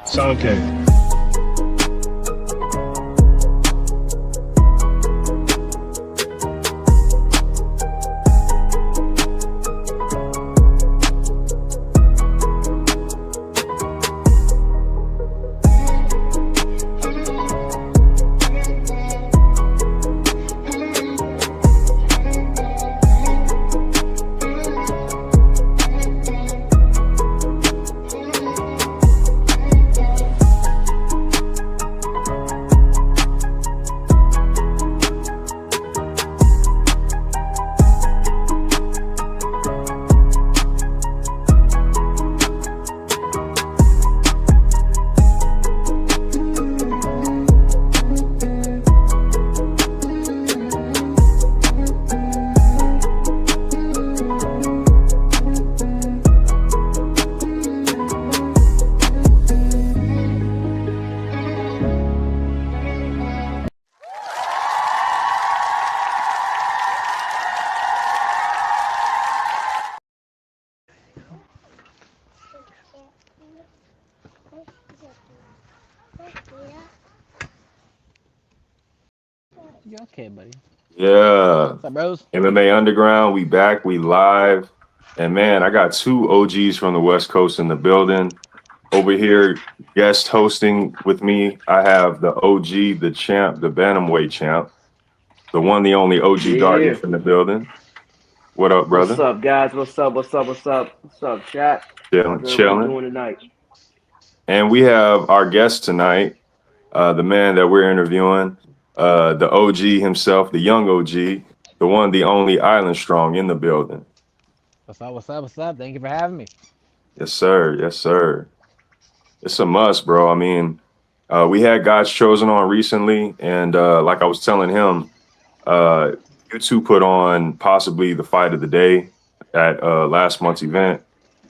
Somké. You okay, buddy? Yeah. What's up, bros? MMA Underground, we back, we live. And man, I got two OGs from the West Coast in the building. Over here, guest hosting with me, I have the OG, the champ, the Bantamweight champ, the one, the only OG Yeah. Guardian in the building. What up, What's brother? up, guys? What's up? What's up? What's up? What's up, chat? Chilling, How's everybody chilling. doing tonight? And we have our guest tonight, the man that we're interviewing, the OG himself, the young OG, the one, the only Island Strong in the building. What's up? What's up? What's up? Thank you for having me. Yes, sir. Yes, sir. It's a must, bro. I mean, we had God's Chosen on recently, and like I was telling him, you two put on possibly the fight of the day at last month's event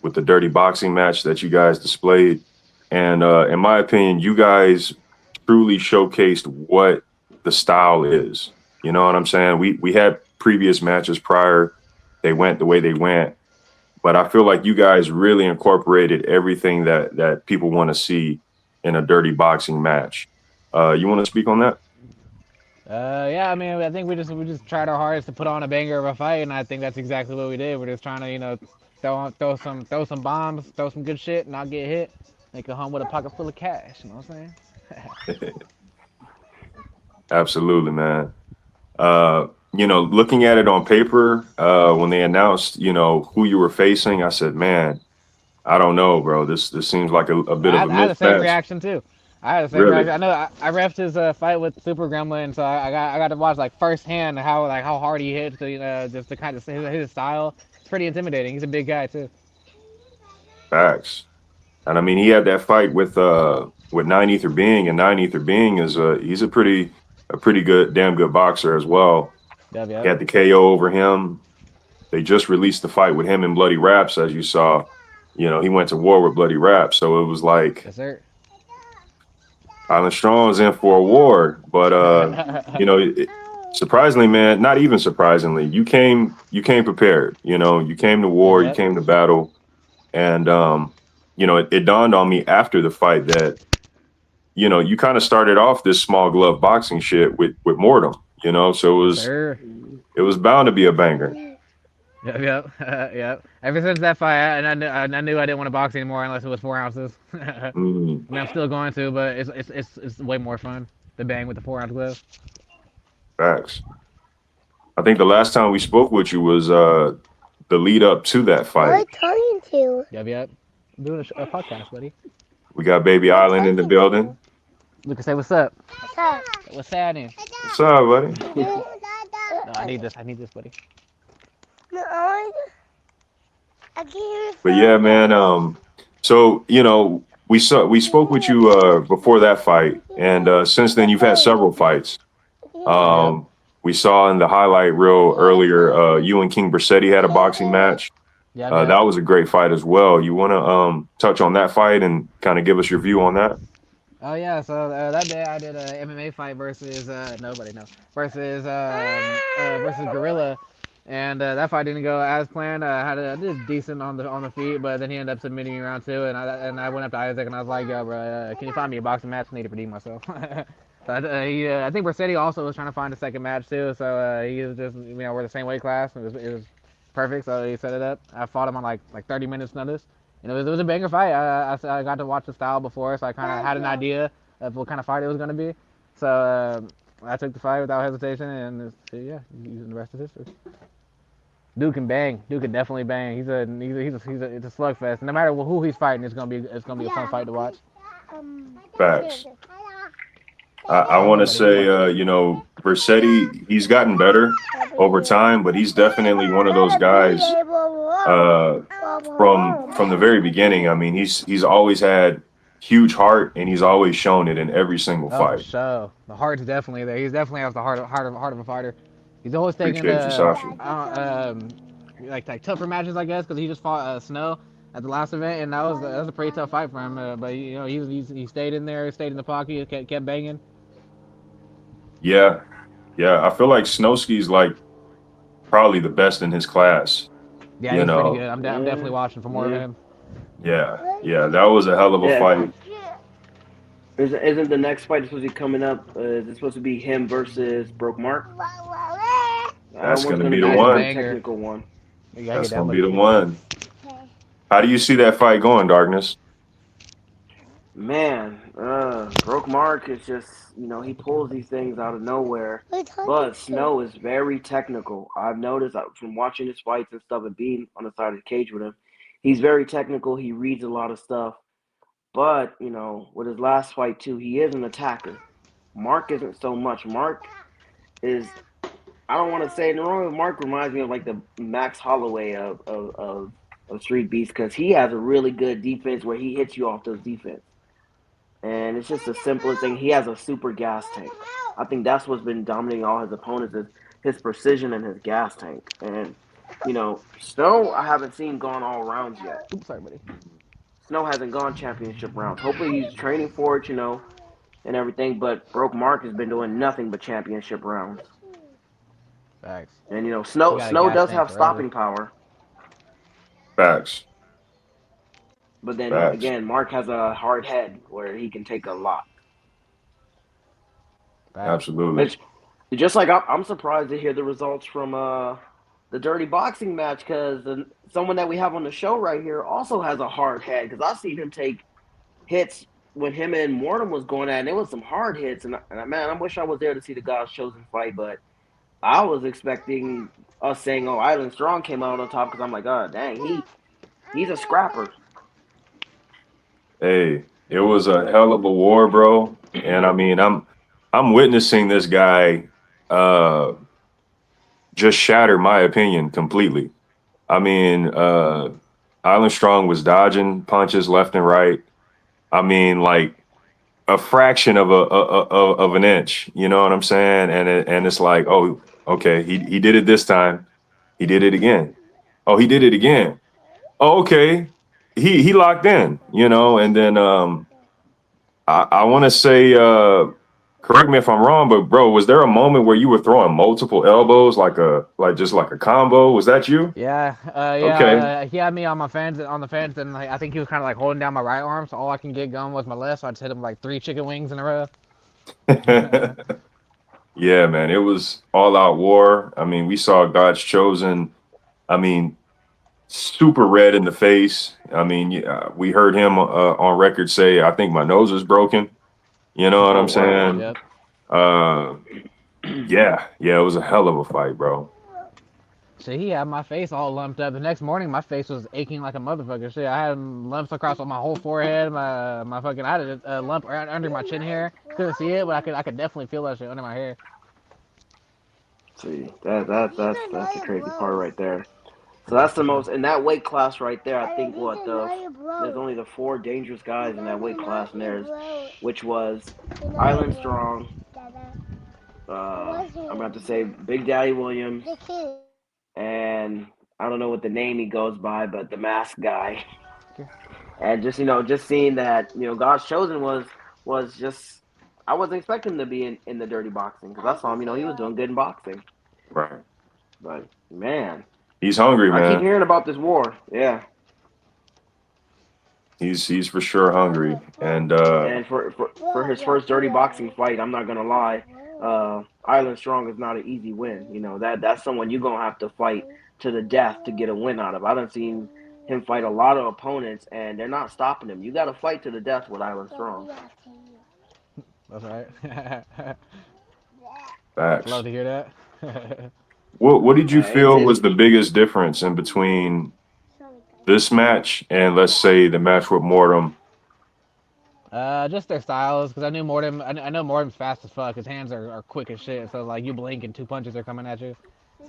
with the dirty boxing match that you guys displayed. And in my opinion, you guys truly showcased what the style is. You know what I'm saying? We had previous matches prior. They went the way they went. But I feel like you guys really incorporated everything that people want to see in a dirty boxing match. You want to speak on that? Yeah, I mean, I think we just tried our hardest to put on a banger of a fight, and I think that's exactly what we did. We're just trying to, throw some bombs, throw some good shit, not get hit, make a home with a pocket full of cash. You know what I'm saying? Absolutely, man. Looking at it on paper, when they announced, who you were facing, I said, man, I don't know, bro. This seems like a bit of a I had the same mismatch. reaction too. I had the same Really? reaction. I know I refed his fight with Super Gremlin, so I got to watch like firsthand how hard he hits, just to kind of his style. It's pretty intimidating. He's a big guy too. Facts. And I mean, he had that fight with Nine Ether Being, and Nine Ether Being is he's a pretty good, damn good boxer as well. Yep, yep. He had the KO over him. They just released the fight with him and Bloody Raps, as you saw. He went to war with Bloody Raps, so it was like Yes, sir. Island Strong's in for a war. But surprisingly, man, not even surprisingly, you came prepared. You came to war, Yep. you came to battle, and it dawned on me after the fight that you kind of started off this small glove boxing shit with Mortem. So it was bound to be a banger. Yep. Yep. Ever since that fight, I knew I didn't want to box anymore unless it was 4 ounces. I mean, I'm still going to, but it's way more fun to bang with the 4-ounce glove. Facts. I think the last time we spoke with you was the lead up to that fight. What are you talking to? Yep. I'm doing a podcast, buddy. We got Baby Island in the building. Lucas, say what's up. What's up? What's happening? What's up, buddy? No, I need this, buddy. No, I can't hear. But yeah, man. So we spoke with you before that fight, and since then you've had several fights. We saw in the highlight reel earlier, you and King Brissetti had a boxing match. Yeah. That was a great fight as well. You want to touch on that fight and kind of give us your view on that? Oh yeah, so that day I did a MMA fight versus versus Gorilla, And that fight didn't go as planned. I did decent on the feet, but then he ended up submitting me round 2, and I went up to Isaac and I was like, yo, bro, can you find me a boxing match? I need to redeem myself. So I think Bersetti also was trying to find a second match too. So he was just, we're the same weight class. It was perfect. So he set it up. I fought him on like 30 minutes notice, and it was a banger fight. I got to watch the style before, so I kind of had an idea of what kind of fight it was gonna be. So I took the fight without hesitation, and yeah, the rest is history. Dude can bang. Dude can definitely bang. It's a slugfest. No matter who he's fighting, it's gonna be a fun fight to watch. Facts. I want to say, Versetti, he's gotten better over time, but he's definitely one of those guys from the very beginning. I mean, he's always had huge heart, and he's always shown it in every single Oh, for fight. sure. The heart's definitely there. He's definitely has the heart of a fighter. He's always taking Appreciate you, Sasha. like tougher matches, I guess, because he just fought Snow at the last event, and that was a pretty tough fight for him. But he stayed in there, stayed in the pocket, kept banging. Yeah, yeah. I feel like Snowski's like probably the best in his class. Yeah, You he's pretty know, good. I'm definitely watching for more of him. yeah. That was a hell of a fight. Isn't the next fight supposed to be coming up? Is it supposed to be him versus Broke Mark? That's That one's gonna be be the a one. technical one. That's gonna be the one. How do you see that fight going, Darkness? Man, Broke Mark is just, he pulls these things out of nowhere. But Snow is very technical. I've noticed from watching his fights and stuff and being on the side of the cage with him, he's very technical. He reads a lot of stuff. But, with his last fight, too, he is an attacker. Mark isn't so much. Mark is, I don't want to say it wrong, but Mark reminds me of like the Max Holloway of Street Beefs because he has a really good defense where he hits you off those defense. And it's just the simplest thing. He has a super gas tank. I think that's what's been dominating all his opponents is his precision and his gas tank. And, Snow, I haven't seen gone all rounds yet. Oops, sorry, buddy. Snow hasn't gone championship rounds. Hopefully he's training for it, and everything. But Broke Mark has been doing nothing but championship rounds. Facts. And, Snow does have stopping power. Facts. But then, again, Mark has a hard head where he can take a lot. Absolutely. It's just like I'm surprised to hear the results from the Dirty Boxing match because someone that we have on the show right here also has a hard head because I've seen him take hits when him and Mortem was going at, and it was some hard hits. And man, I wish I was there to see the God's Chosen fight, but I was expecting us saying, "Oh, Island Strong came out on top," because I'm like, "Oh, dang, he's a scrapper." Hey, it was a hell of a war, bro. And I mean, I'm witnessing this guy just shatter my opinion completely. I mean, Island Strong was dodging punches left and right. I mean, like a fraction of an inch. You know what I'm saying? And it's like, oh, okay, he did it this time. He did it again. Oh, he did it again. Oh, okay. He locked in, and then I want to say, correct me if I'm wrong, but bro, was there a moment where you were throwing multiple elbows like just like a combo? Was that you? Yeah, Okay. he had me on the fence, and like, I think he was kind of like holding down my right arm, so all I can get going was my left. So I just hit him like 3 chicken wings in a row. Yeah, man, it was all out war. I mean, we saw God's Chosen. I mean, super red in the face. I mean, we heard him on record say, "I think my nose is broken." You know what I'm saying? Yep. Yeah, it was a hell of a fight, bro. So he had my face all lumped up. The next morning, my face was aching like a motherfucker. Shit, I had lumps across my whole forehead. My fucking, I had a lump right under my chin hair. Couldn't see it, but I could definitely feel that shit under my hair. See, that's the crazy part right there. So that's the most in that weight class right there. I think there's only the 4 dangerous guys in that weight class, and which was Island Strong. I'm gonna have to say Big Daddy Williams, and I don't know what the name he goes by, but the masked guy. And just seeing that God's Chosen was just I wasn't expecting him to be in the dirty boxing because I saw him he was doing good in boxing. Right. But Man, He's hungry, I keep man. hearing about this war. Yeah, He's for sure hungry, and and for his first dirty boxing fight, I'm not gonna lie. Island Strong is not an easy win. You know that's someone you're gonna have to fight to the death to get a win out of. I done seen him fight a lot of opponents, and they're not stopping him. You got to fight to the death with Island Strong. That's right. Love facts. to hear that. What did you feel It's was the biggest difference in between this match and let's say the match with Mortem? Just their styles, because I knew Mortem. I know Mortem's fast as fuck. His hands are quick as shit. So like you blink and 2 punches are coming at you. So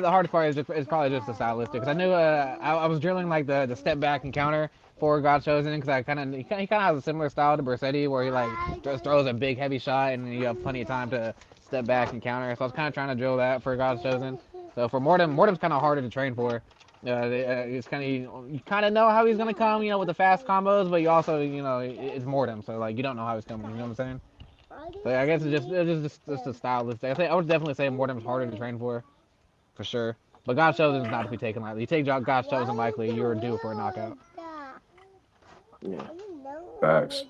the hardest part is probably just the stylistic. Because I knew I was drilling like the step back and counter for God Chosen. Because he kind of has a similar style to Bersetti, where he like just throws a big heavy shot and you have plenty of time to step back and counter. So I was kind of trying to drill that for God Chosen. So for Mortem's kind of harder to train for. It's kind of you kind of know how he's gonna come, with the fast combos, but you also, it's Mortem, so like you don't know how he's coming. You know what I'm saying? So I guess it's just a stylistic. I would definitely say Mortem's harder to train for sure. But God Chosen is not to be taken lightly. You take God Chosen lightly, you're due for a knockout. yeah. Facts.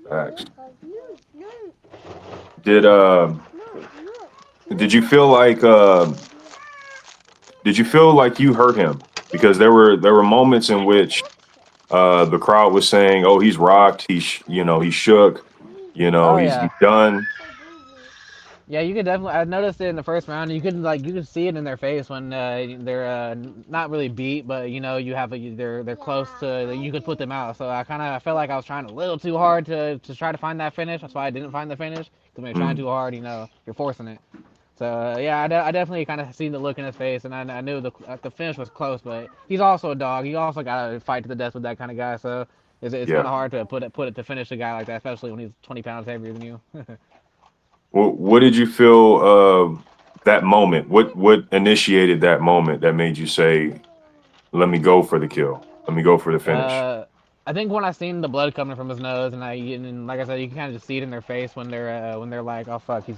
Facts. Did you feel like you hurt him? Because there were moments in which the crowd was saying, "Oh, he's rocked. He's shook. Oh He's yeah. done." Yeah, you could definitely. I noticed it in the first round. You could see it in their face when they're not really beat, but you have they're close to. You could put them out. So I felt like I was trying a little too hard to try to find that finish. That's why I didn't find the finish. Because when you're trying Mm, too hard, you're forcing it. So yeah, I definitely kind of seen the look in his face, and I knew the finish was close. But he's also a dog. You also gotta fight to the death with that kind of guy. So it's kind yeah. of hard to put it to finish a guy like that, especially when he's 20 pounds heavier than you. What did you feel that moment? What initiated that moment that made you say, "Let me go for the kill. Let me go for the finish"? Uh, I think when I seen the blood coming from his nose, and like I said, you can kind of just see it in their face when they're like, "Oh fuck, he's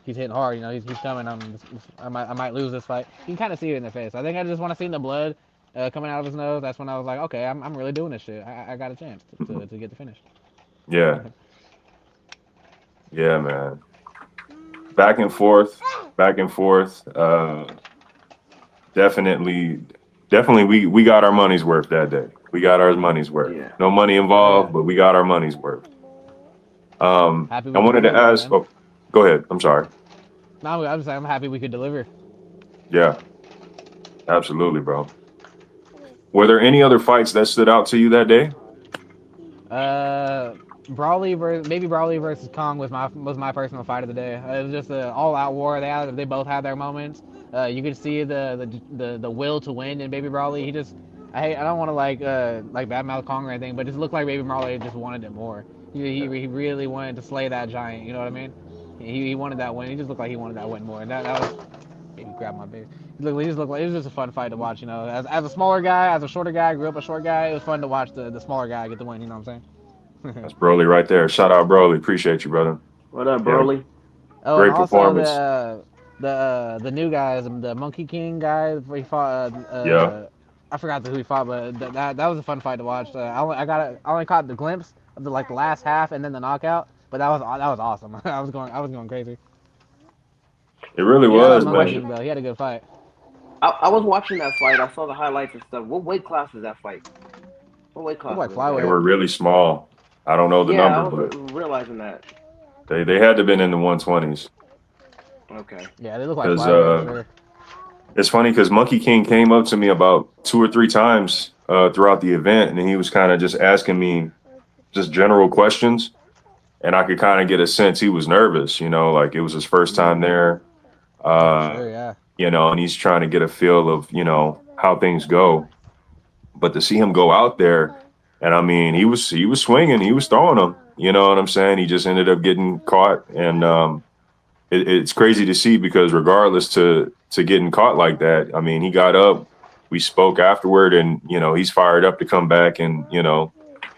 hitting hard. He's coming. I might lose this fight." You can kind of see it in their face. I think I just want to see the blood coming out of his nose. That's when I was like, "Okay, I'm really doing this shit. I got a chance to get the finish." Yeah, yeah, man. Back and forth, back and forth. Definitely, we got our money's worth that day. We got our money's worth. Yeah. No money Oh yeah, involved, but we got our money's worth. happy I we could wanted to deliver, ask. man. Oh, go ahead. I'm sorry. No, I'm saying I'm happy we could deliver. Yeah, absolutely, bro. Were there any other fights that stood out to you that day? Uh, Brawley versus Kong was my personal fight of the day. It was just an all out war. They both had their moments. You could see the will to win in Baby Brawley. I don't want to like badmouth Kong or anything, but it just looked like Baby Brawley just wanted it more. He really wanted to slay that giant. You know what I mean? He wanted that win. He just looked like he wanted that win more. And that was maybe grab my baby. He just looked like it was just a fun fight to watch. As a smaller guy, as a shorter guy, grew up a short guy. It was fun to watch the smaller guy get the win. You know what I'm saying? That's Broly right there. Shout out Broly. Appreciate you, brother. What up, Yeah, Broly? Oh, and great also performance. the new guys, the Monkey King guy. He fought. Yeah, I forgot who he fought, but that was a fun fight to watch. I only caught the glimpse of the last half and then the knockout, but that was awesome. I was going crazy. it really Shout Yeah. out was, Monkey man. King though. He had a good fight. I was watching that fight. I saw the highlights and stuff. What weight class is that fight? What weight They class like is this They guy flyweight. were in? really small. I don't know the Yeah, I number, but was realizing that. they had to have been in the 120s. Okay. Yeah, they look like Because flyweight for sure. it's funny because Monkey King came up to me about 2 or 3 times throughout the event, and he was kind of just asking me just general questions, and I could kind of get a sense he was nervous. Like it was his first time there. Oh, for Uh, sure. Yeah. and he's trying to get a feel of how things go. But to see him go out there, and I mean, he was swinging, he was throwing them. You know what I'm saying? He just ended up getting caught, and it's crazy to see because regardless to getting caught like that, I mean, he got up. We spoke afterward, and he's fired up to come back and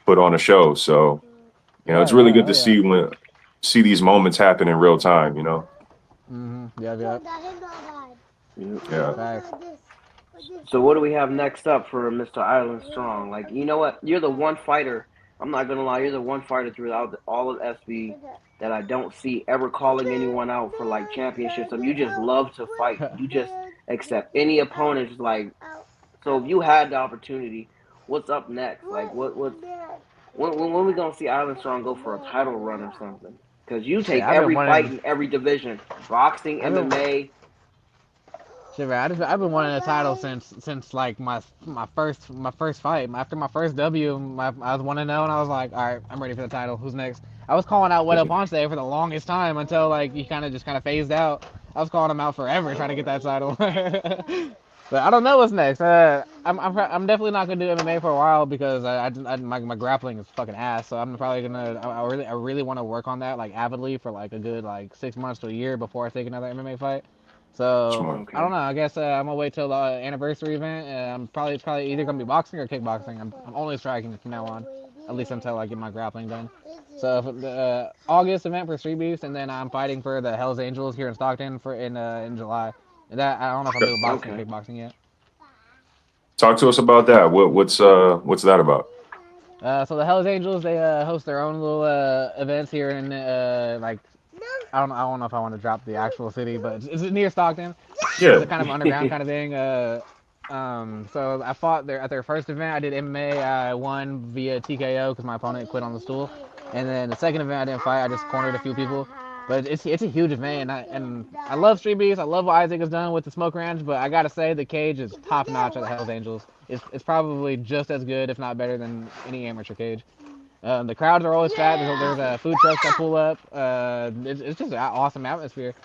put on a show. So Yeah. it's really Yeah. good Oh to yeah. see these moments happen in real time. Yeah. Yeah. Yeah. Facts. So what do we have next up for Mr. Island Strong? Like, you know what? You're the one fighter. I'm not gonna lie. You're the one fighter throughout all of SB that I don't see ever calling anyone out for like championships. You just love to fight. You just accept any opponent. Just like, so if you had the opportunity, what's up next? Like, when we gonna see Island Strong go for a title run or something? Because you Shit, take I've been every fight wanting. in every division, boxing, I've been. MMA. Shit, man, I've been wanting a title since like my first fight. After my first W, I was 1-0, and I was like, all right, I'm ready for the title. Who's next? I was calling out Wedo Ponce for the longest time until like he kind of phased out. I was calling him out forever trying to get that title. But I don't know what's next. I'm definitely not gonna do MMA for a while because my grappling is fucking ass. So I'm probably gonna I really want to work on that like avidly for like a good like 6 months to a year before I take another MMA fight. So Smart. I don't Okay. know. I guess I'm gonna wait till the anniversary event. It's probably either gonna be boxing or kickboxing. I'm only striking from now on, at least until I get my grappling done. So for the August event for Street Beefs, and then I'm fighting for the Hell's Angels here in Stockton for in July. And that I don't know if I'm doing boxing or Okay. kickboxing yet. Talk to us about that. What's that about? So the Hell's Angels they host their own little events here in like I don't know if I want to drop the actual city, but it's near Stockton. It's Yeah. a kind of underground kind of thing. So I fought at their first event. I did MMA. I won via TKO because my opponent quit on the stool. And then the second event, I didn't fight. I just cornered a few people. But it's a huge event, and I love Street Beefs. I love what Isaac has done with the Smoke Ranch. But I gotta say, the cage is top notch at the Hell's Angels. It's probably just as good, if not better, than any amateur cage. The crowds are always fat. There's food trucks that pull up. It's just an awesome atmosphere.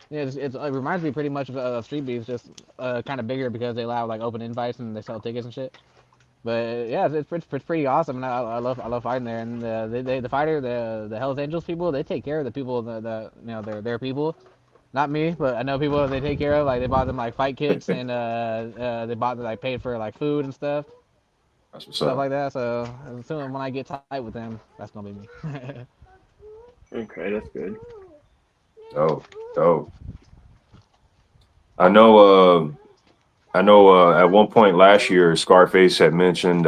Yeah, it reminds me pretty much of Street Beefs, just kind of bigger because they allow like open invites and they sell tickets and shit. But yeah, it's pretty awesome, and I love fighting there. And the Hell's Angels people, they take care of the people, the you know their people, not me, but I know people they take care of. Like they bought them like fight kits, and they bought like paid for like food and That's what's stuff up. like that. So soon when I get tight with them, that's gonna be me. Okay, that's good. Dope. Dope. I know. At one point last year, Scarface had mentioned.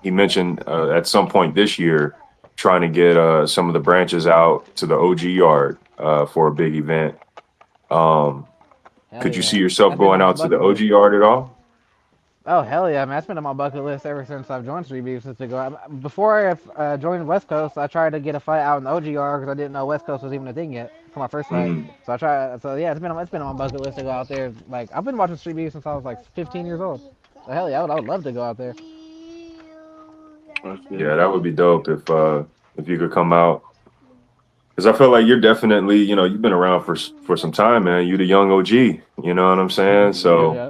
He mentioned at some point this year trying to get some of the branches out to the OG yard for a big event. Um, Hell could you see yeah, yourself that's been going on my out to the bucket OG list. yard at all? Oh hell yeah, man! That's been on my bucket list ever since I've joined Street Beefs. To go before I joined West Coast, I tried to get a fight out in the OGR because I didn't know West Coast was even a thing yet for my first fight. Mm, So I tried. So yeah, it's been on my bucket list to go out there. Like I've been watching Street Beefs since I was like 15 years old. So hell yeah, I would love to go out there. That's yeah, good. that would be dope if you could come out. Because I feel like you're definitely, you've been around for some time, man. You the young OG, you know what I'm saying? Yeah. So,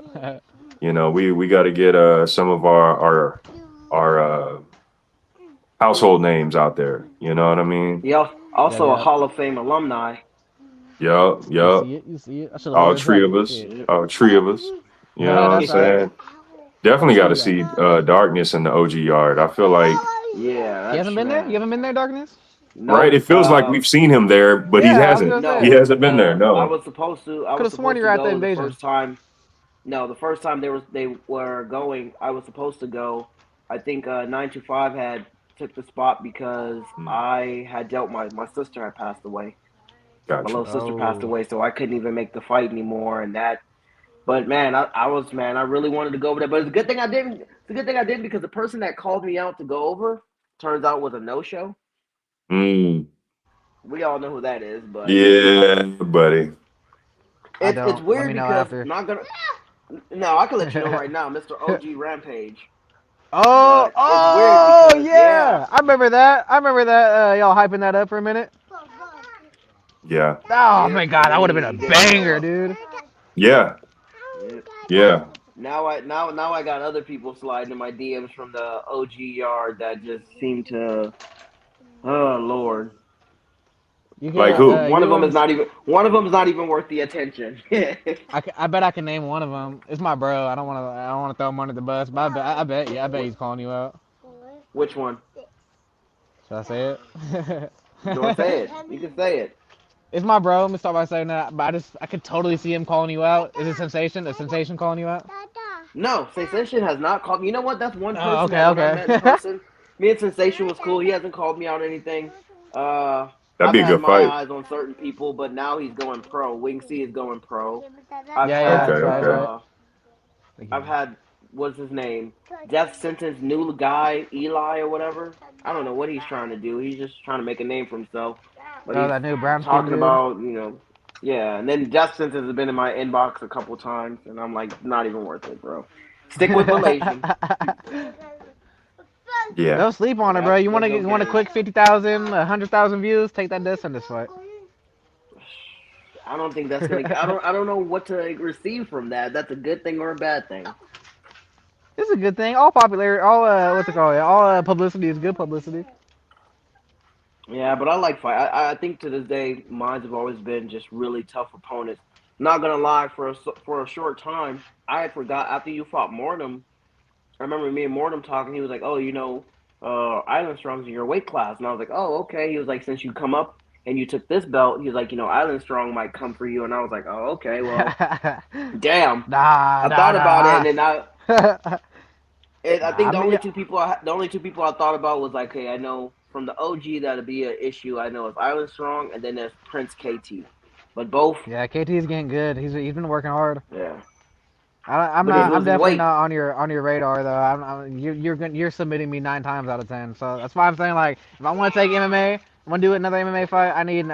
Yeah. we got to get some of our household names out there. You know what I mean? He Yep, also a yep. Hall of Fame alumni. Yup, You yup. see it, you see it. I should have All ordered three of breakfast. us, Shit. Yep. all three of us. You know what I'm That's right. saying? Definitely got Sure to we got. see Darkness in the OG yard. I feel like, Yeah, He that's hasn't been there. You man. haven't been there, Darkness? right? Nope. It feels like we've seen him there, but he Yeah, I was hasn't. gonna He say. No. hasn't been there. I No. was supposed to. I Could was have sworn supposed you to were at the go the invasion. first time. No, the first time they were going, I was supposed to go. I think 925 had took the spot because Mm, I had dealt my sister had passed away. My gotcha. little sister passed Oh. away, so I couldn't even make the fight anymore. And that, but man, I really wanted to go over there. But it's a good thing I didn't. It's a good thing I didn't because the person that called me out to go over turns out was a no show. Mm, We all know who that is, but yeah, buddy. I it's don't. Let weird me know because after. I'm not gonna. No, I can let you know right now, Mr. OG Rampage. Oh, But it's weird oh because yeah, yeah! I remember that. Y'all hyping that up for a minute. Yeah, Oh yep, my god, that would have been a he did show banger, up. dude. yeah, Yep. yeah. Now I got other people sliding in my DMs from the OG yard that just seem to, oh Lord, You can Like who? one of you them is and not even worth the attention. I bet I can name one of them. It's my bro. I don't want to throw him under the bus, but I bet he's calling you out. Which one? Should I say Go and it? say it. You can say it. It's my bro. Let me start by saying that. But I could totally see him calling you out. Is it Sensation? Is Sensation calling you out? No, Sensation has not called. You know what? That's one Oh, person okay, that when I met in okay. person, me and Sensation was cool. He hasn't called me out anything. That'd I've be a had good my fight. eyes on certain people, but now he's going pro. Wing C is going pro. I've Yeah, yeah, Okay, had that's right, that's okay. right. Thank you, I've man. had what's his name? Death sentence new guy Eli or whatever. I don't know what he's trying to do. He's just trying to make a name for himself. But Oh, he's that new brown skin talking dude. about yeah. And then death sentence has been in my inbox a couple times, and I'm like, not even worth it, bro. Stick with Malaysian. Yeah. Don't sleep on it, bro. That's You want there's to no you want a game. quick 50,000, 100,000 views? Take that disc in this fight. I don't think that's gonna. I don't know what to receive from that. That's a good thing or a bad thing. It's a good thing. All popularity, all what's it called? All publicity is good publicity. Yeah, but I like fight. I think to this day, mines have always been just really tough opponents. Not gonna lie, for a short time, I had forgot after you fought Mortem. I remember me and Mortem talking. He was like, "Oh, Island Strong's in your weight class," and I was like, "Oh, okay." He was like, "Since you come up and you took this belt," he's like, Island Strong might come for you," and I was like, "Oh, okay, well, damn." Nah, I nah, thought about it, nah. and then I Nah, think I mean, the only two people I thought about was like, hey, I know from the OG that'd be an issue. I know it's Island Strong, and then there's Prince KT, but both, yeah, KT's getting good. He's been working hard. yeah, I'm but he's not. I'm losing definitely weight. not on your radar though. You're submitting me 9 times out of 10. So that's why I'm saying like if I want to take MMA, I want to do another MMA fight. I need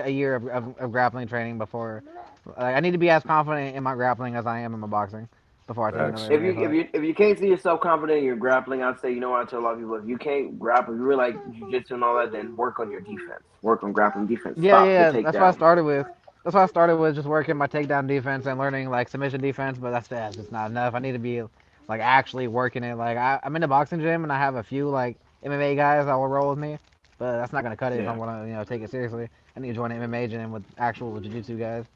a year of grappling training before. Like I need to be as confident in my grappling as I am in my boxing before I take another Facts. If MMA you if fight. you if you can't see yourself confident in your grappling, I'd say I tell a lot of people if you can't grapple, if you really like jiu-jitsu and all that, then work on your defense. Work on grappling defense. Yeah, Stop the yeah. That's what I takedown. started with. That's what I started with, just working my takedown defense and learning like submission defense. But that's just not enough. I need to be like actually working it. Like I'm in the boxing gym and I have a few like MMA guys that will roll with me, but that's not gonna cut it if I Yeah. want to take it seriously. I need to join an MMA gym with actual jiu-jitsu guys.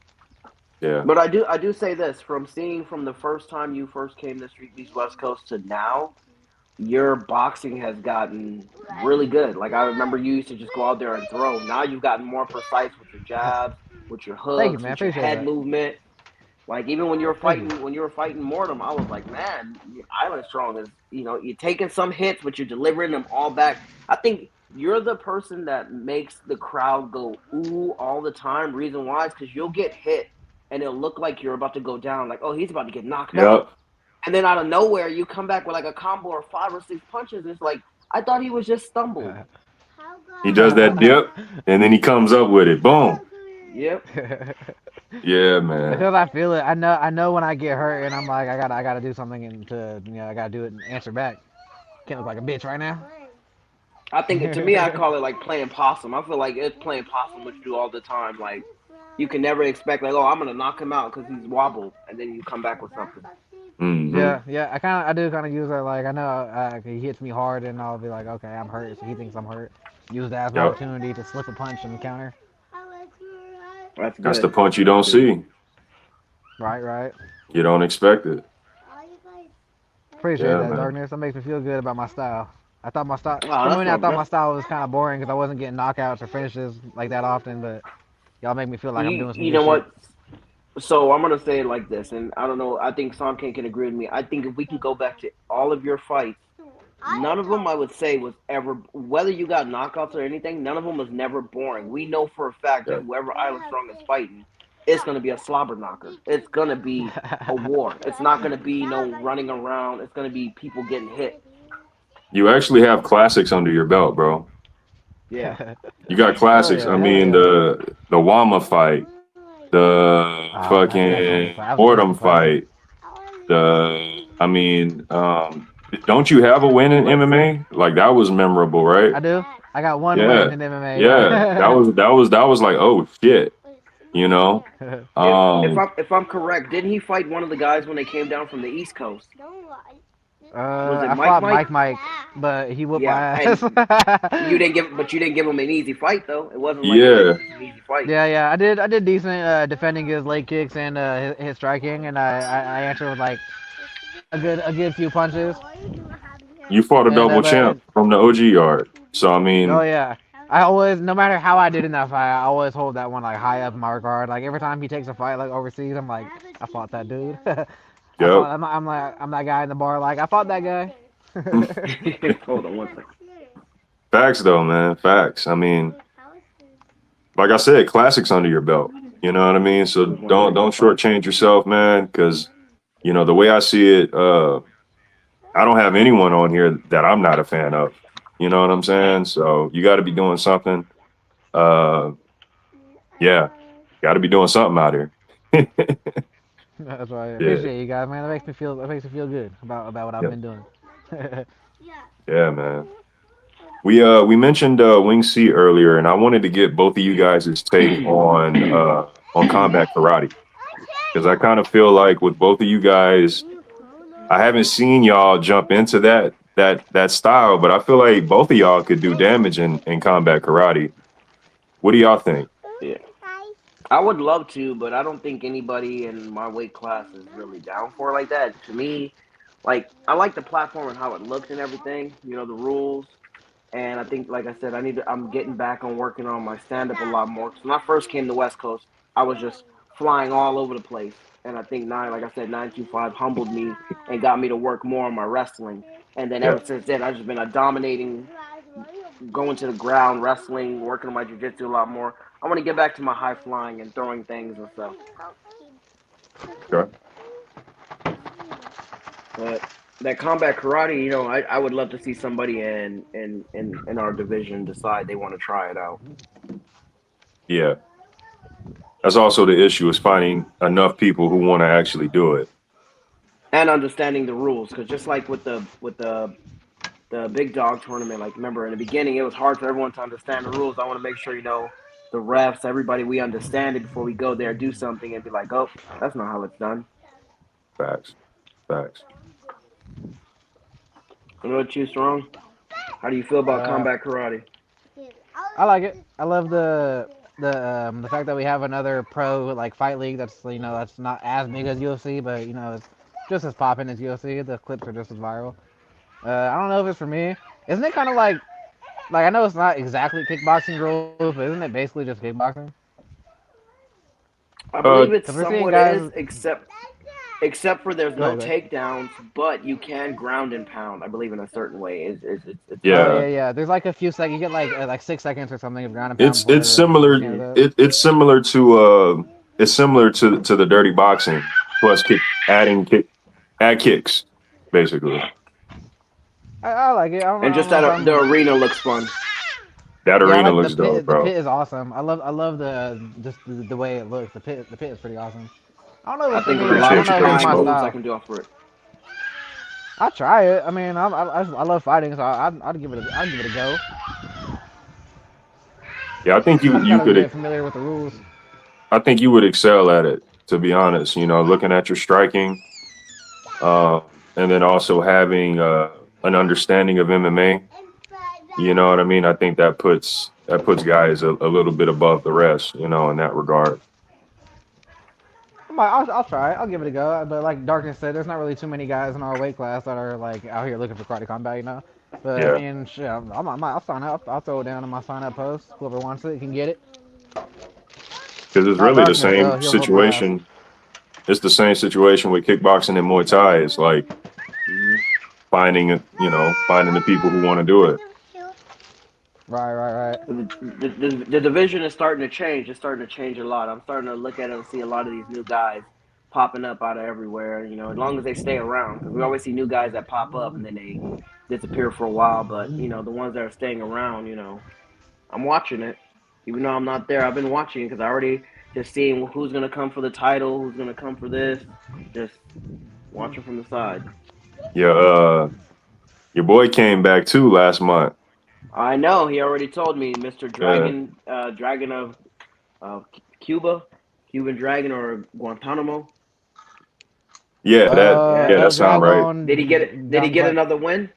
Yeah. But I do say this from seeing from the first time you first came to Street Beefs West Coast to now, your boxing has gotten really good. Like I remember you used to just go out there and throw. Now you've gotten more precise with your jabs, with your Thank you, hooks, man. with your Appreciate head that. movement. Like even Thank you. when you were fighting Mortem, I was like, man, Island Strong is you're taking some hits, but you're delivering them all back. I think you're the person that makes the crowd go ooh all the time. Reason why is because you'll get hit and it'll look like you're about to go down, like oh he's about to get knocked out, Yep. and then out of nowhere you come back with like a combo or 5 or 6 punches. It's like I thought he was just stumbled. He does that dip, and then he comes up with it. Boom. Yep. Yeah, man. Because I feel it. I know when I get hurt and I'm like I gotta do something and to I gotta do it and answer back. Can't look like a bitch right now. I think to me, I call it like playing possum. I feel like it's playing possum, which you do all the time. Like you can never expect, like, oh, I'm gonna knock him out because he's wobbled, and then you come back with something. Hmm. Yeah, yeah. I do kind of use that. Like I know he hits me hard, and I'll be like, okay, I'm hurt. So he thinks I'm hurt. Use that as my Yep. opportunity to slip a punch and counter. That's That's the good. punch you That's don't good. see. Right, right. You don't expect it. Appreciate Yeah, that, man. darkness. That makes me feel good about my style. I thought my style. Oh, For a that's minute, I what thought my that's style was kind of boring because I wasn't getting knockouts or finishes like that often. But y'all make me feel like I'm doing some you good know shit. what. So I'm gonna say it like this, and I don't know. I think Somké can agree with me. I think if we could go back to all of your fights, none of them I would say was ever, whether you got knockouts or anything, none of them was never boring. We know for a fact that Yep. whoever Island Strong is fighting, it's gonna be a slobber knocker. It's gonna be a war. It's not gonna be no running around. It's gonna be people getting hit. You actually have classics under your belt, bro. Yeah. You got Hell classics. yeah, I hell mean, yeah. the Wama fight, the That was fucking that was a Fordham beautiful fight. fight. I mean, don't you have a win in MMA? Like that was memorable, right? I do. I got one win Yeah, in MMA. yeah. Yeah. That was like, oh shit, you know. If Um, I'm correct, didn't he fight one of the guys when they came down from the East Coast? Was it I Mike fought Mike? Mike, but he whooped Yeah, my ass. and you didn't give him an easy fight though. It wasn't like it was yeah, just an easy fight. Yeah, yeah, I did decent defending his leg kicks and his striking, and I answered with like a good few punches. you fought a And double champ from the OG yard. So I oh mean, yeah, I always, no matter how I did in that fight, I always hold that one like high up in my regard. Like every time he takes a fight like overseas, I'm like, I fought that dude. I Yep. fought. I'm like, I'm that guy in the bar. Like I fought that guy. Hold on one second. Facts though, man. Facts. I mean, like I said, classics under your belt. You know what I mean? So don't shortchange yourself, man, because you know the way I see it, I don't have anyone on here that I'm not a fan of. You know what I'm saying? So you got to be doing something. Yeah, got to be doing something out here. That's why I Yeah, appreciate you guys, man. That makes me feel. That makes me feel good about what I've yeah, been doing. yeah, man. We mentioned Wing C earlier, and I wanted to get both of you guys' take on combat karate because I kind of feel like with both of you guys, I haven't seen y'all jump into that style, but I feel like both of y'all could do damage in combat karate. What do y'all think? Yeah. I would love to, but I don't think anybody in my weight class is really down for it like that. To me, like I like the platform and how it looks and everything, you know, the rules. And I think, like I said, I'm getting back on working on my stand up a lot more. Because when I first came to West Coast, I was just flying all over the place. And I think like I said, 925 humbled me and got me to work more on my wrestling. And then Yeah, ever since then, I've just been a dominating, going to the ground, wrestling, working on my jiu-jitsu a lot more. I want to get back to my high flying and throwing things and stuff. sure. But that combat karate, you know, I would love to see somebody in our division decide they want to try it out. Yeah, that's also the issue is finding enough people who want to actually do it. And understanding the rules, because just like with the big dog tournament, like remember in the beginning, it was hard for everyone to understand the rules. I want to make sure the refs, everybody, we understand it before we go there, do something, and be like, oh, that's not how it's done. Facts, facts. You know what you strong? How do you feel about uh, combat karate? I like it. I love the fact that we have another pro like fight league that's that's not as big as UFC, but it's just as popping as UFC. The clips are just as viral. I don't know if it's for me. Isn't it kind of like I know it's not exactly kickboxing rules, but isn't it basically just kickboxing? I Uh, believe it Because we're seeing somewhat guys. is, except for there's Go no ahead, go ahead. takedowns, but you can ground and pound. I believe in a certain way. It's Oh yeah, yeah, yeah. There's like a few seconds. You get like 6 seconds or something of ground and pound it's before it similar. stands up. It's similar to the dirty boxing plus add kicks basically. I like it. and I don't just know if that the I'm. arena looks fun. That Yeah, I arena like the looks dope, pit. The bro. pit is awesome. I love the just the way it looks. The pit is pretty awesome. I don't know if I it's for think me. there's a I lot don't of Appreciate you, know if Big it's trying my Smoke. moves I style. can do off for it. I try it. I mean, I love fighting, so I'd give it I'd give it a go. Yeah, I think I just you gotta could. get familiar with the rules. I think you would excel at it. To be honest, looking at your striking, uh, and then also having an understanding of MMA. You know what I mean? I think that puts guys a little bit above the rest. In that regard. I'll try it. I'll give it a go. But like Darkness said, there's not really too many guys in our weight class that are like out here looking for karate combat. But I Yeah, mean, shit, I'll sign up. I'll throw it down in my sign up post. Whoever wants it can get it. because it's Not really the Darkness same though. He'll whoop my ass. situation. It's the same situation with kickboxing and Muay Thai. It's like Mm-hmm. finding the people who want to do it. Right, right, right. The division is starting to change. It's starting to change a lot. I'm starting to look at it and see a lot of these new guys popping up out of everywhere. As long as they stay around, because we always see new guys that pop up and then they disappear for a while. But the ones that are staying around, I'm watching it. Even though I'm not there, I've been watching because I already just seeing who's gonna come for the title, who's gonna come for this. Just watching from the side. Yeah, your boy came back too last month. I know he already told me, Mr. Uh, Dragon, Dragon of Cuba, Cuban Dragon or Guantanamo. yeah, that Yeah. yeah, El that sound right. Did he get Dragon it? Did he get Gunfight. another win?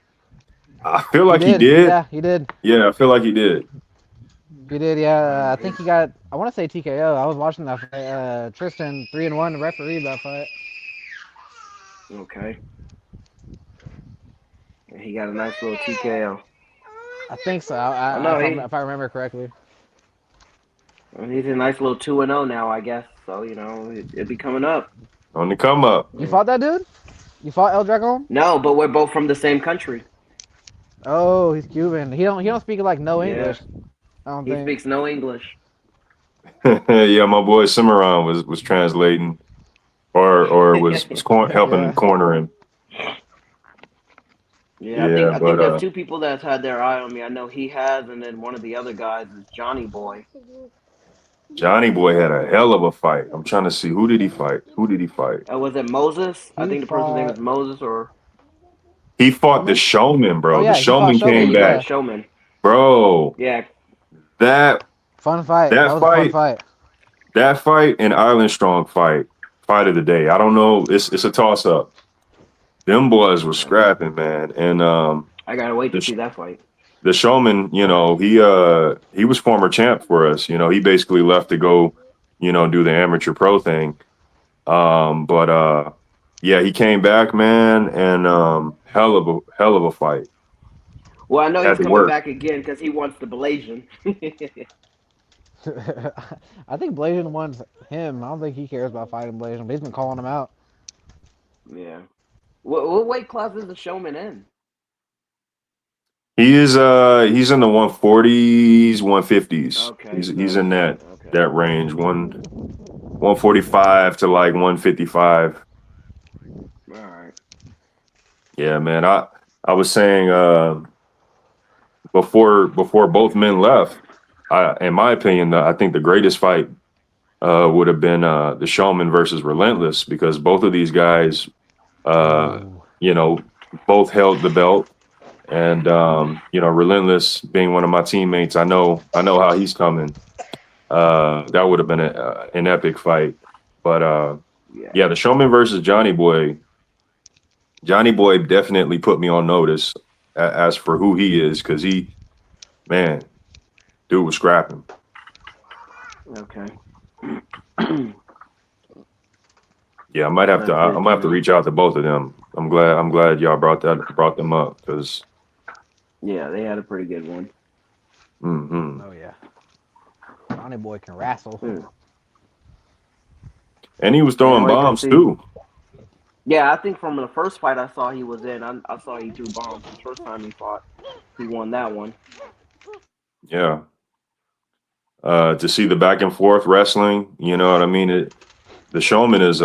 I feel He like he did. did. Yeah, he did. Yeah, I feel like he did. He did. Yeah, I think he got. I want to say TKO. I was watching that fight. Tristan 3-1 refereed that fight. Okay. He got a nice little TKO. I think so. If I remember correctly. He's a nice little 2-0 now, I guess. So it'd be coming up. On the come up. You fought that dude? You fought El Dragon? No, but we're both from the same country. Oh, he's Cuban. He don't speak like no Yeah. English. I don't He think. speaks no English. Yeah, my boy Cimarron was translating, or was helping corner him. Yeah, I think there's two people that's had their eye on me. I know he has, and then one of the other guys is Johnny Boy. Johnny Boy had a hell of a fight. I'm trying to see, who did he fight? Was it Moses? I think the person's name is Moses, or he fought the Showman, bro. Oh, yeah, the Showman came back. Showman. Bro. Yeah. Fun fight. That was a fun fight. That fight and Island Strong fight of the day. I don't know. It's a toss up. Them boys were scrapping, man. And I gotta wait to see that fight. The Showman, he was former champ for us. He basically left to go, do the amateur pro thing. But he came back, man, and hell of a fight. Well, I know he's coming back again because he wants the Blasian. I think Blasian wants him. I don't think he cares about fighting Blasian, but he's been calling him out. Yeah. What weight class is the Showman in? He's in the 140s, 150s. Okay. He's in that range, 145 to like 155. All right. Yeah, man. I was saying before both men left, in my opinion, I think the greatest fight would have been the Showman versus Relentless, because both of these guys, both held the belt. And Relentless being one of my teammates, I know how he's coming. That would have been an epic fight. But the Showman versus Johnny Boy. Johnny Boy definitely put me on notice as for who he is, because dude was scrapping. Okay. Yeah, I might have to reach out to both of them. I'm glad y'all brought them up, because. Yeah, they had a pretty good one. Mm-hmm. Oh yeah, Johnny Boy can wrestle. And he was throwing bombs too. Yeah, I think from the first fight I saw he was in, I saw he threw bombs. The first time he fought, he won that one. Yeah. To see the back and forth wrestling, you know what I mean? The Showman is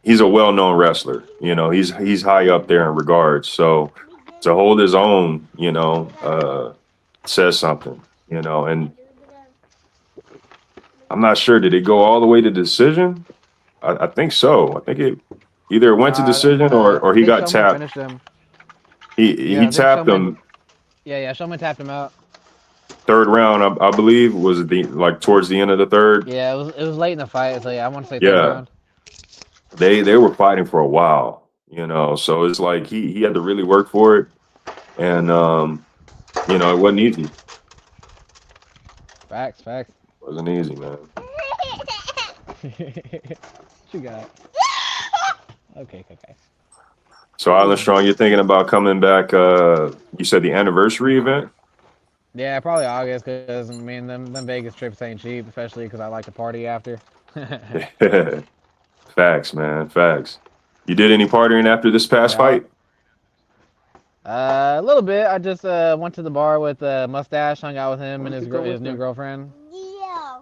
he's a well-known wrestler. He's high up there in regards. So to hold his own, says something, and I'm not sure, did it go all the way to decision? I think so. I think it either went to decision or he got tapped. He tapped him. Yeah, Showman tapped him out. Third round, I believe, was towards the end of the third. Yeah, it was late in the fight, so yeah, I want to say third round. They were fighting for a while, so it's like he had to really work for it, and it wasn't easy. Facts. It wasn't easy, man. What you got? Okay. So Island Strong, you're thinking about coming back? You said the anniversary event? Yeah, probably August, because them Vegas trips ain't cheap, especially because I like to party after. Facts, man. Facts. You did any partying after this past fight? A little bit. I just went to the bar with Mustache, hung out with him and his new girlfriend. Yeah,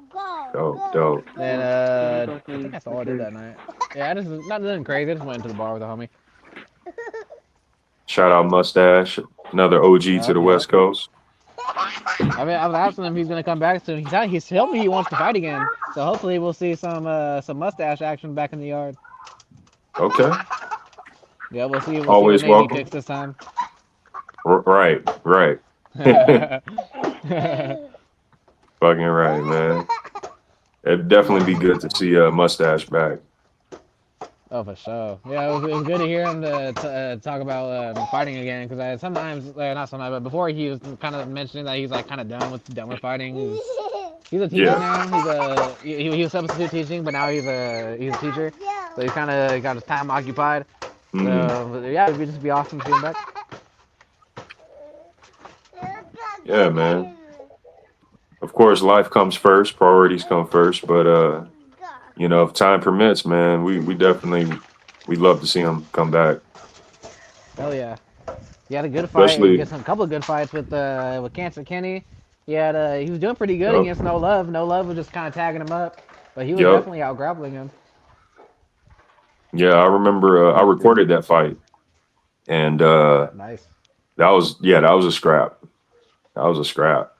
go. Dope. And I think that's all I did that night. Yeah, I just nothing crazy. I just went to the bar with a homie. Shout out Mustache, another OG to the West Coast. I was asking him if he's gonna come back soon. He's told me he wants to fight again. So hopefully we'll see some Mustache action back in the yard. Okay. Yeah, we'll see. Always see what welcome. He picks this time. Right. Fucking right, man. It'd definitely be good to see Mustache back. Oh, for sure. Yeah, it was good to hear him talk about fighting again, because not sometimes, but before he was kind of mentioning that he's like kind of done with fighting. He's a teacher now. He was substitute teaching, but now he's a teacher. So he's kind of got his time occupied. So yeah, it'd just be awesome to see him back. Yeah, man. Of course, life comes first, priorities come first, but you know, if time permits, man, we definitely we'd love to see him come back. Hell yeah. He had a good fight. He Especially, gets a couple of good fights with Cancer Kenny. He was doing pretty good yep, against No Love. No Love was just kind of tagging him up, but he was yep. definitely out grappling him. Yeah, I remember I recorded that fight, and Nice. that was a scrap. That was a scrap.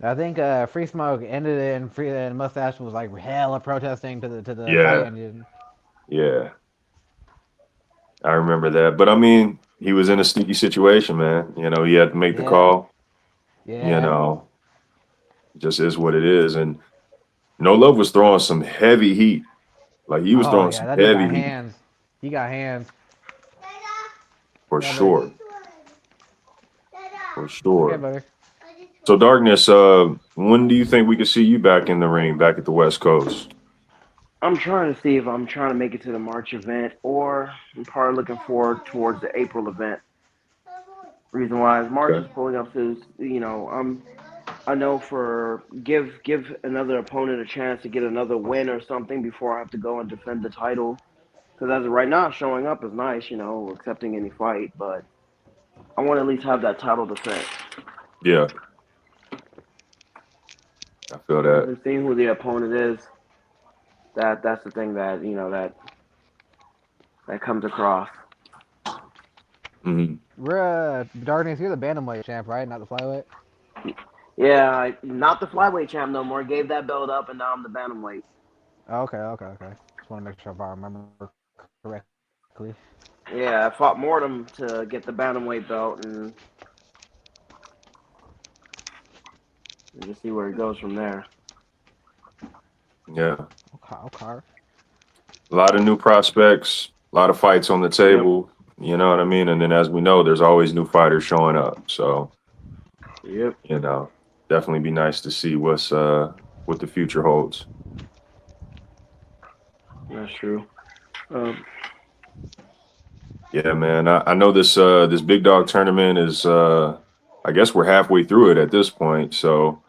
I think Free Smoke ended it, and Mustache was like hella protesting to the fight Yeah, ended. yeah, I remember that. But I mean, he was in a sticky situation, man. You know, he had to make the Yeah, call. You yeah. know, just is what it is. And No Love was throwing some heavy heat. Like he was Oh throwing yeah, some that dude heavy got heat hands. He got hands. for Yeah, buddy. sure, for Okay, sure. buddy. So Darkness, when do you think we could see you back in the ring, back at the West Coast? I'm trying to see if I'm trying to make it to the March event, or I'm probably looking forward towards the April event. Reason why is March is Okay. pulling up to, I know for give another opponent a chance to get another win or something before I have to go and defend the title. Because as of right now, showing up is nice, accepting any fight, but I want to at least have that title defense. Yeah, I feel that. And seeing who the opponent is, that's the thing that that comes across. Hmm. We're Darkness. You're the bantamweight champ, right? Not the flyweight. Yeah, not the flyweight champ no more. Gave that belt up, and now I'm the bantamweight. Oh, okay. Just want to make sure if I remember correctly. Yeah, I fought Mortem to get the bantamweight belt, and just see where it goes from there. Yeah, Okay. a lot of new prospects, a lot of fights on the Yep. table. You know what I mean? And then, as we know, there's always new fighters showing up. So, Yep. you know, definitely be nice to see what the future holds. That's true. Yeah, man. I know this big dog tournament is I guess we're halfway through it at this point. So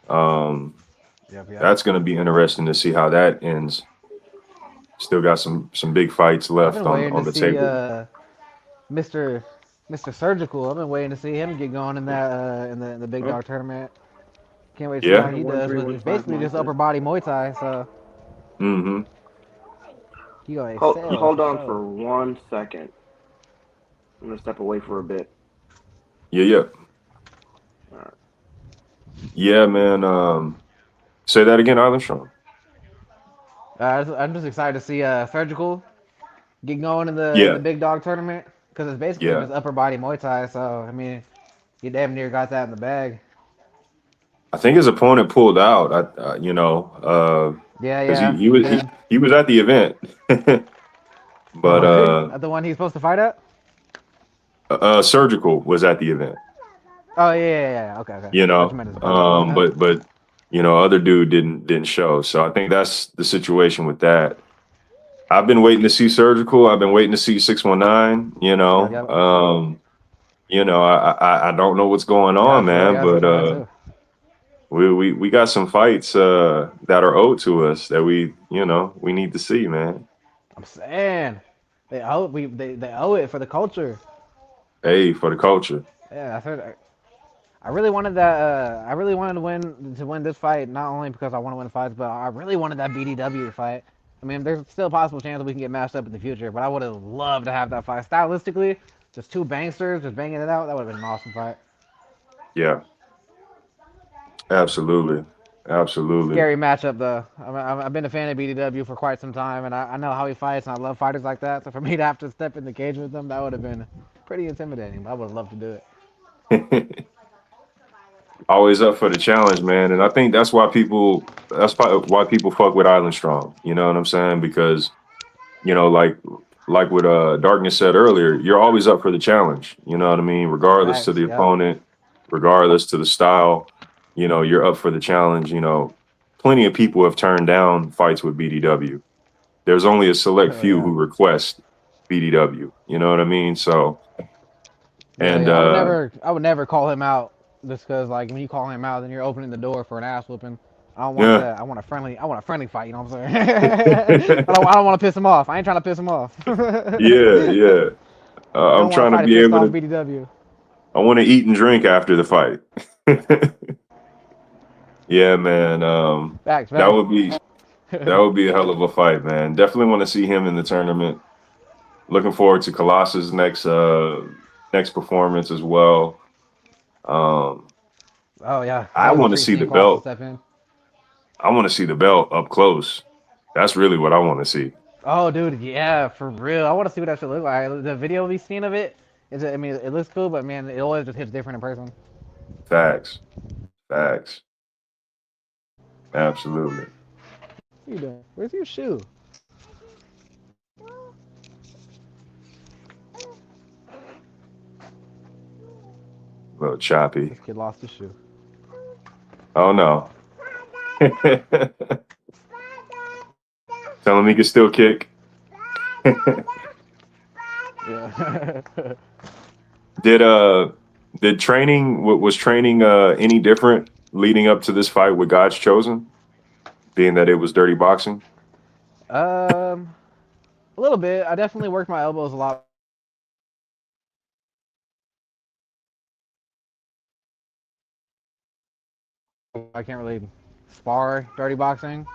um Yep. that's gonna be interesting to see how that ends. Still got some big fights I've left been waiting on to the see table. Mr. Mr. Surgical. I've been waiting to see him get going in that in the big Oh, dog tournament. Can't wait to see how Yeah. he does with it's 1315 basically just upper mindset. body Muay Thai. So Mm-hmm. he gonna excel Hold for on sure. for 1 second. I'm gonna step away for a bit. Yeah. All right. Yeah, man. Say that again, Armstrong. I'm just excited to see Surgical get going in the Yeah, big dog tournament because it's basically yeah. just upper body Muay Thai. So I mean, he damn near got that in the bag. I think his opponent pulled out. Because Yeah, he he was did. he was at the event, Oh, but really? The one he's supposed to fight at? Surgical was at the event. Oh yeah. Okay. You Thought you know, meant his opponent. My bad. but other dude didn't show. So I think that's the situation with that. I've been waiting to see Surgical. I've been waiting to see 619. Yep. I don't know what's going Yeah, on, I feel man, yeah, I'm but trying to. we got some fights that are owed to us that we need to see, man. I'm saying they owe it for the culture. Hey, for the culture. Yeah, I really wanted that. I really wanted to win this fight, not only because I want to win fights, but I really wanted that BDW fight. I mean, there's still a possible chance that we can get matched up in the future, but I would have loved to have that fight. Stylistically, just two bangsters, just banging it out, that would have been an awesome fight. Yeah, absolutely, absolutely. Scary matchup though. I've been a fan of BDW for quite some time, and I know how he fights, and I love fighters like that. So for me to have to step in the cage with them, that would have been pretty intimidating. But I would have loved to do it. Always up for the challenge, man. And I think that's probably why people fuck with Island Strong. You know what I'm saying? Because, like what Darkness said earlier, you're always up for the challenge. You know what I mean? Regardless to Facts. the Yep. opponent, regardless to the style, you're up for the challenge. Plenty of people have turned down fights with BDW. There's only a select few Yeah. who request, BDW. You know what I mean? So, and yeah, I would never call him out just because like when you call him out, then you're opening the door for an ass whooping. I don't want yeah, that. I want a friendly fight. You know what I'm saying? I don't want to piss him off. I ain't trying to piss him off. yeah. I I'm don't want to trying to fight a be pissed able off to. BDW. I want to eat and drink after the fight. Yeah, man. Facts, That facts. would be a hell of a fight, man. Definitely want to see him in the tournament. Looking forward to Colossus' next performance as well. Um, Oh yeah, I hopefully want to Street see the seen Caost to belt. step in. I want to see the belt up close. That's really what I want to see. Oh, dude, yeah, for real. I want to see what that should look like. The video we've seen of it is, I mean, it looks cool, but man, it always just hits different in person. Facts. Facts. Absolutely. What you doing? Where's your shoe? A little choppy. This kid lost his shoe. Oh no. Tell him he can still kick. Yeah. Did training was training any different leading up to this fight with God's Chosen, being that it was dirty boxing? A little bit. I definitely worked my elbows a lot. I can't really spar dirty boxing.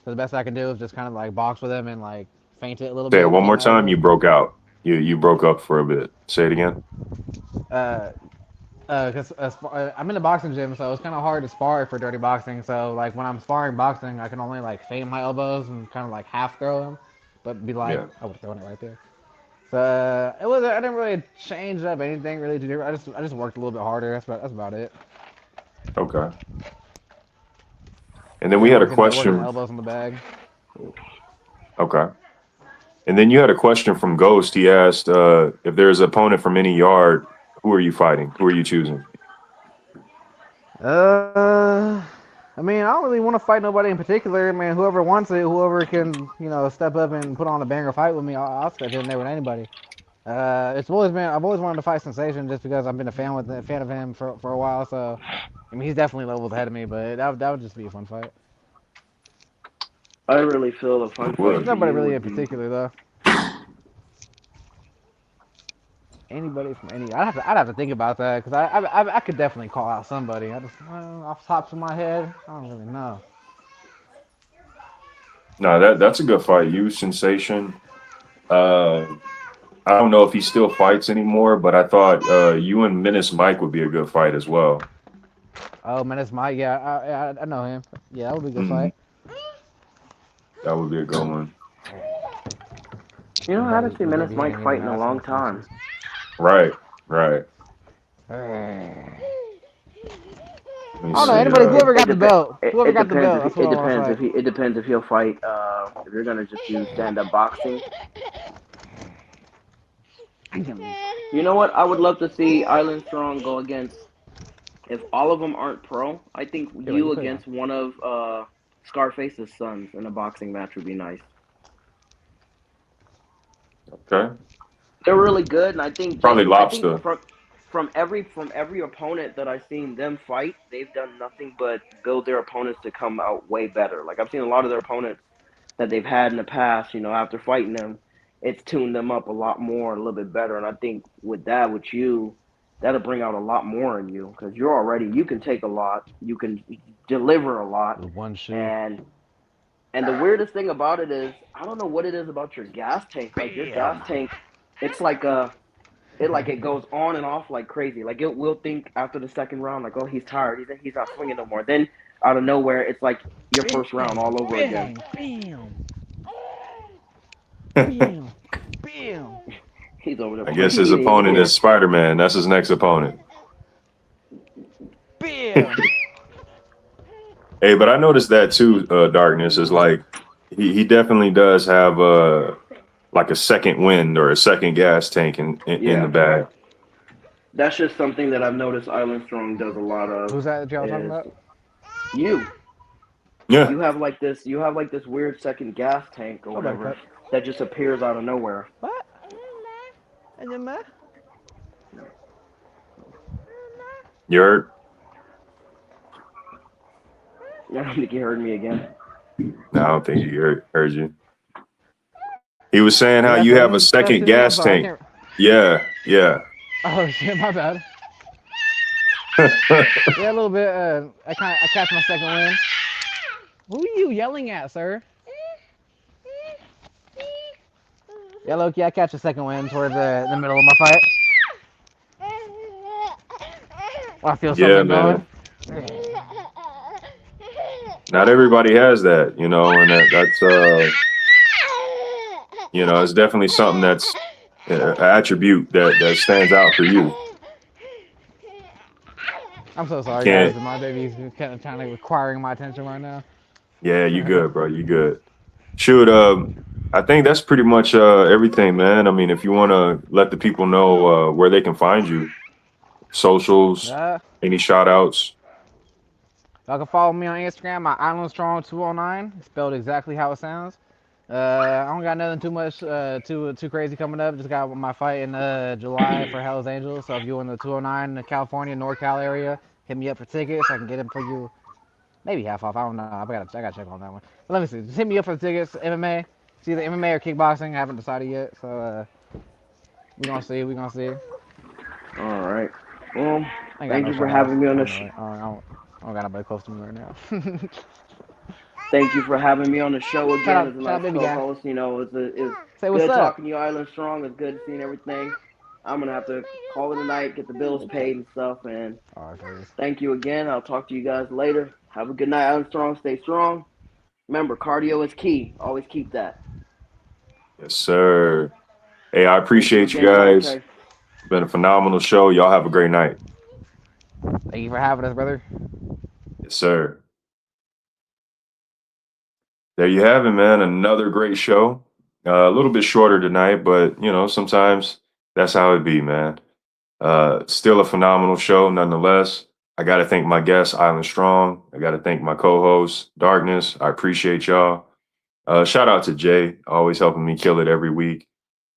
So the best I can do is just kind of like box with him and like feint it a little Say it bit, one feint more my time. You elbows. broke out. You broke up for a bit. Say it again. Uh, Cause I'm in the boxing gym, so it's kind of hard to spar for dirty boxing. So like when I'm sparring boxing, I can only like feint my elbows and kind of like half throw them, but be like, Yeah. I would have thrown it right there. So it was. I didn't really change up anything really to do. I just worked a little bit harder. That's about it. Okay. And then we Yeah, had a working the question. elbows in the bag. Okay. And then you had a question from Ghost. He asked if there's an opponent from any yard, who are you fighting? Who are you choosing? Uh, I mean, I don't really want to fight nobody in particular. I mean, whoever wants it, whoever can, step up and put on a banger fight with me, I'll step in there with anybody. I've always wanted to fight Sensation just because I've been a fan of him for a while. So, I mean, he's definitely levels ahead of me, but that would just be a fun fight. I really feel a fun It fight There's would. for nobody you really would in be. particular though. Anybody from any? I'd have to think about that because I could definitely call out somebody. I just off the tops of my head, I don't really know. No, that's a good fight. You Sensation. Uh, I don't know if he still fights anymore, but I thought you and Menace Mike would be a good fight as well. Oh man, it's Mike. Yeah, I know him. Yeah, that would be a good Hmm. fight. That would be a good one. You know, I haven't seen Would there Menace be Mike any fight in a match in long the time. future? Right, right. I Let me don't know. see. Anybody, whoever got the Dep- belt, whoever it got the depends belt, if that's what I want to fight. it depends if he'll fight. If you're gonna just do stand up boxing, you know what? I would love to see Island Strong go against. If all of them aren't pro, I think Here, wait, you you put it on. against one of Scarface's sons in a boxing match would be nice. Okay. They're really good, and Probably I think Lobster. from every opponent that I've seen them fight, they've done nothing but build their opponents to come out way better. Like I've seen a lot of their opponents that they've had in the past, after fighting them, it's tuned them up a lot more, a little bit better. And I think with you, that'll bring out a lot more in you because you can take a lot, you can deliver a lot, With one shoe. and the weirdest thing about it is I don't know what it is about your gas tank. Like your gas Bam. tank, it's like it goes on and off like crazy. Like it will think after the second round, like, oh, he's tired. He's not swinging no more. Then out of nowhere, it's like your first round all over again. Bam. Bam. Bam. He's over there I guess playing his Media in opponent is here. Spider-Man. That's his next opponent. Bam. Hey, but I noticed that too, Darkness, is like he definitely does have like a second wind or a second gas tank in the Yeah, bag. that's just something that I've noticed Island Strong does a lot of. Who's that y'all talking Is about? you Yeah. you have like this weird second gas tank or Oh, better whatever cut. that just appears out of nowhere. What? You heard? I don't think he heard me again. No, I don't think he heard you. He was saying how Yeah, you so have a you second texted me. I'm gas sorry, I tank. can't. Yeah, yeah. Oh shit, my bad. Yeah, a little bit. I catch my second wind. Who are you yelling at, sir? Yeah, Loki, I catch a second wind towards the middle of my fight. I feel Yeah, something man. going. Not everybody has that, you know, and that's you know, it's definitely something that's an attribute that stands out for you. I'm so You sorry, guys. can't. My baby's kind of requiring my attention right now. Yeah, you good, bro. You good. Shoot, I think that's pretty much everything, man. I mean, if you want to let the people know where they can find you, socials, Yeah. any shout outs. Y'all can follow me on Instagram, my IslandStrong209, spelled exactly how it sounds. I don't got nothing too much too crazy coming up. Just got my fight in July for Hell's Angels. So if you're in the 209 in the California, NorCal area, hit me up for tickets. I can get them for you, maybe half off. I don't know. I gotta check on that one. But let me see. Just hit me up for the tickets. MMA. It's either MMA or kickboxing. I haven't decided yet. So we gonna see. We gonna see. All right. Well, I ain't got thank no you for shout outs. having me on I the don't know. I don't got nobody close to me right now. Thank you for having me on the show again as a Shout out, nice baby guy. co-host. You know, it's Say what's good up. talking to you, Island Strong. It's good seeing everything. I'm gonna have to call it a night, get the bills paid and stuff. And All right, please. thank you again. I'll talk to you guys later. Have a good night, Island Strong. Stay strong. Remember, cardio is key. Always keep that. Yes, sir. Hey, I Thank you appreciate you again, guys. Somké. It's been a phenomenal show. Y'all have a great night. Thank you for having us, brother. Yes, sir. There you have it, man. Another great show. A little bit shorter tonight, but you know, sometimes that's how it be, man. Still a phenomenal show, nonetheless. I got to thank my guest, Island Strong. I got to thank my co-host, Darkness. I appreciate y'all. Shout out to Jay, always helping me kill it every week.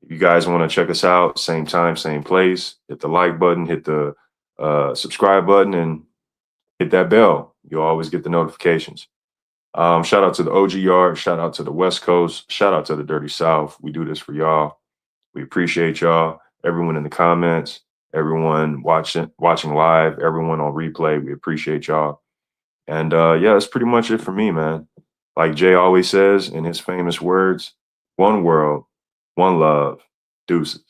If you guys want to check us out, same time, same place, hit the like button, hit the subscribe button, and hit that bell. You'll always get the notifications. Shout out to the OG Yard. Shout out to the West Coast. Shout out to the Dirty South. We do this for y'all. We appreciate y'all. Everyone in the comments, everyone watching live, everyone on replay. We appreciate y'all. And yeah, that's pretty much it for me, man. Like Jay always says in his famous words, one world, one love, deuces.